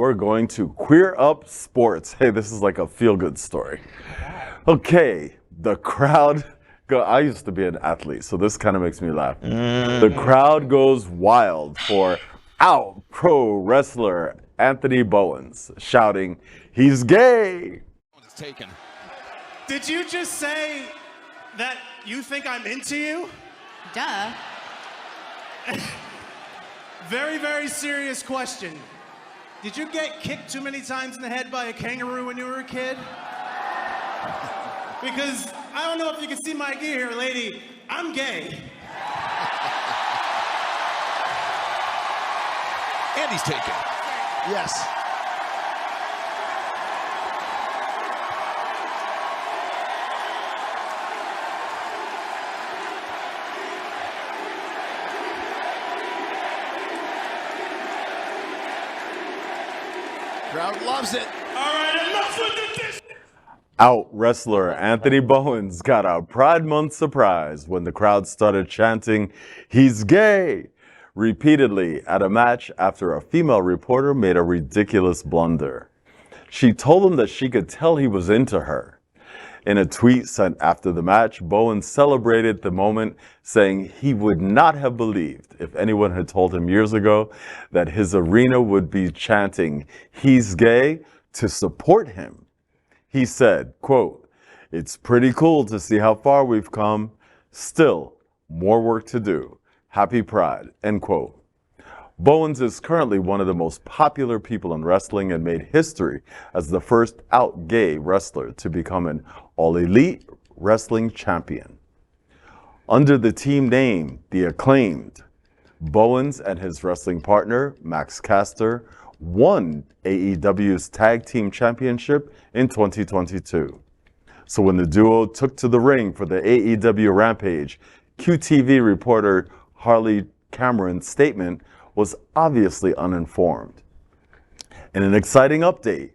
we're going to queer up sports. Hey, this is like a feel-good story. Okay, the crowd, I used to be an athlete, so this kind of makes me laugh. The crowd goes wild for out pro wrestler Anthony Bowens, shouting, "He's gay!" Taken. Did you just say that you think I'm into you? Duh. Very, very serious question. Did you get kicked too many times in the head by a kangaroo when you were a kid? Because I don't know if you can see my gear here, lady. I'm gay. And he's taken. Yes. Crowd loves it. All right, enough with this. Out wrestler Anthony Bowens got a Pride Month surprise when the crowd started chanting, "He's gay!" repeatedly at a match after a female reporter made a ridiculous blunder. She told him that she could tell he was into her. In a tweet sent after the match, Bowens celebrated the moment, saying he would not have believed if anyone had told him years ago that his arena would be chanting, "He's gay," to support him. He said, quote, "It's pretty cool to see how far we've come. Still, more work to do. Happy Pride," end quote. Bowens is currently one of the most popular people in wrestling and made history as the first out gay wrestler to become an all-elite wrestling champion. Under the team name, The Acclaimed, Bowens and his wrestling partner, Max Caster, won AEW's Tag Team Championship in 2022. So when the duo took to the ring for the AEW Rampage, QTV reporter Harley Cameron's statement was obviously uninformed. In an exciting update,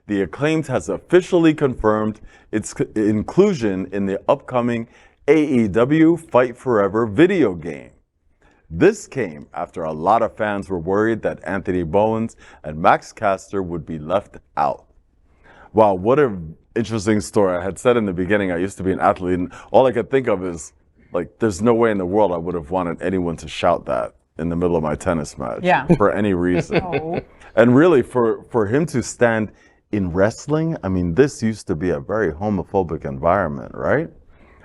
The Acclaimed has officially confirmed its inclusion in the upcoming AEW Fight Forever video game. This came after a lot of fans were worried that Anthony Bowens and Max Caster would be left out. Wow, what an interesting story. I had said in the beginning I used to be an athlete, and all I could think of is, like, there's no way in the world I would have wanted anyone to shout that in the middle of my tennis match for any reason. And really, for him to stand in wrestling, I mean, this used to be a very homophobic environment, right?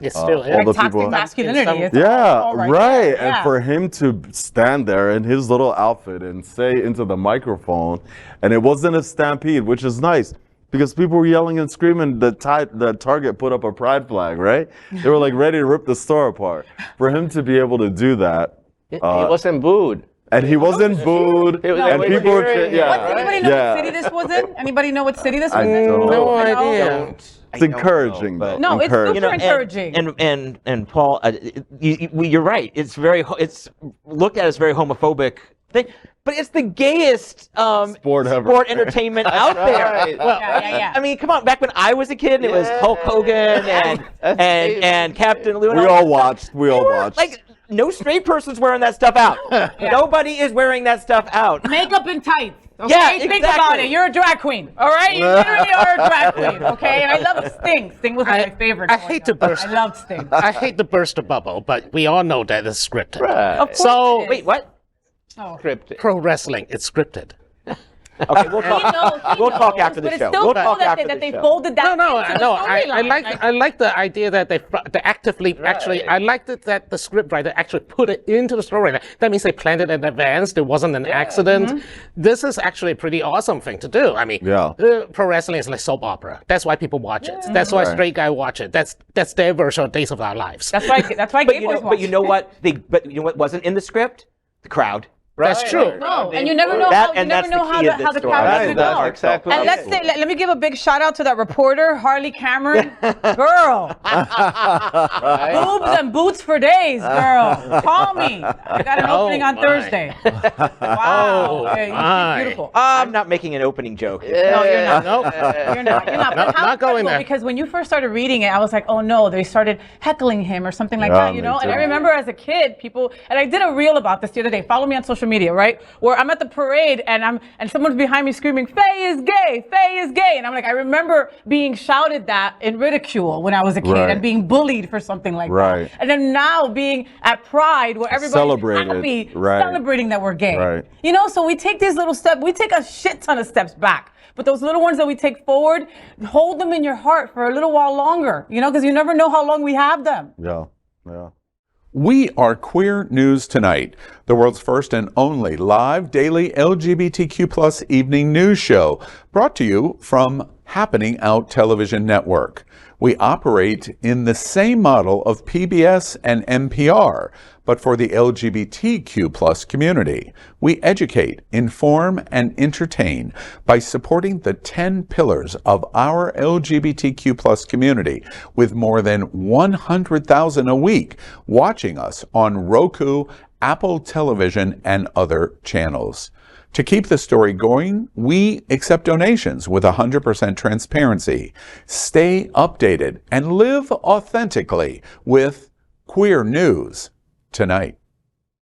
It still is. All the Toxic people, masculinity. It's yeah, all right. there. And for him to stand there in his little outfit and say into the microphone, and it wasn't a stampede, which is nice. Because people were yelling and screaming that Target put up a pride flag, right? They were like ready to rip the store apart. For him to be able to do that. He wasn't booed. And he wasn't booed. And people were, Anybody know what city this was in? Anybody know what city this was in? No idea. It's encouraging, though. No, it's super encouraging. And Paul, you're right. It's looked at as very homophobic thing, but it's the gayest sport entertainment out there. Right. Well, I mean, come on. Back when I was a kid, it was Hulk Hogan and Captain Lou. We all watched. Like, no straight person's wearing that stuff out. Nobody is wearing that stuff out. Makeup and tights. Okay? Yeah, Think about it. You're a drag queen. All right? You literally are a drag queen. Okay? And I love Sting. Sting was my favorite. I hate to burst. I loved Sting. I hate to burst the bubble, but we all know that it's scripted. Right. Of course So it is. Wait, what? scripted. Pro wrestling, it's scripted. Okay, we'll talk. We'll talk after the but show. It's still We'll cool talk that after they, the that they show. folded that. No, into the no. I storyline. like the idea that they actively actually. I liked it that the scriptwriter actually put it into the storyline. That means they planned it in advance. There wasn't an accident. This is actually a pretty awesome thing to do. I mean, pro wrestling is like soap opera. That's why people watch it. That's why straight guys watch it. That's their version of Days of Our Lives. That's why gay boys watch. But you know what? But you know what wasn't in the script? The crowd. That's true. No, and you never know how the character That's go. exactly. And let's say, let me give a big shout out to that reporter, Harley Cameron. Girl, boobs and boots for days, girl. Call me. I got an opening on Thursday. Wow. Okay, beautiful. I'm not making an opening joke. No, you're not. Nope. You're not. But how not going there. Because when you first started reading it, I was like, oh no, they started heckling him or something like that, you know? And I remember as a kid, people, and I did a reel about this the other day. Follow me on social social media, right? Where I'm at the parade and someone's behind me screaming, "Faye is gay, Faye is gay," and I'm like, I remember being shouted that in ridicule when I was a kid and being bullied for something like that. And then now being at Pride, where everybody's happy, celebrating that we're gay. You know, so we take these little steps. We take a shit ton of steps back. But those little ones that we take forward, hold them in your heart for a little while longer, you know, because you never know how long we have them. We are Queer News Tonight, the world's first and only live daily LGBTQ+ evening news show, brought to you from Happening Out Television Network. We operate in the same model of PBS and NPR, but for the LGBTQ+ community. We educate, inform, and entertain by supporting the 10 pillars of our LGBTQ+ community, with more than 100,000 a week watching us on Roku, Apple Television, and other channels. To keep the story going, we accept donations with 100% transparency. Stay updated and live authentically with Queer News Tonight.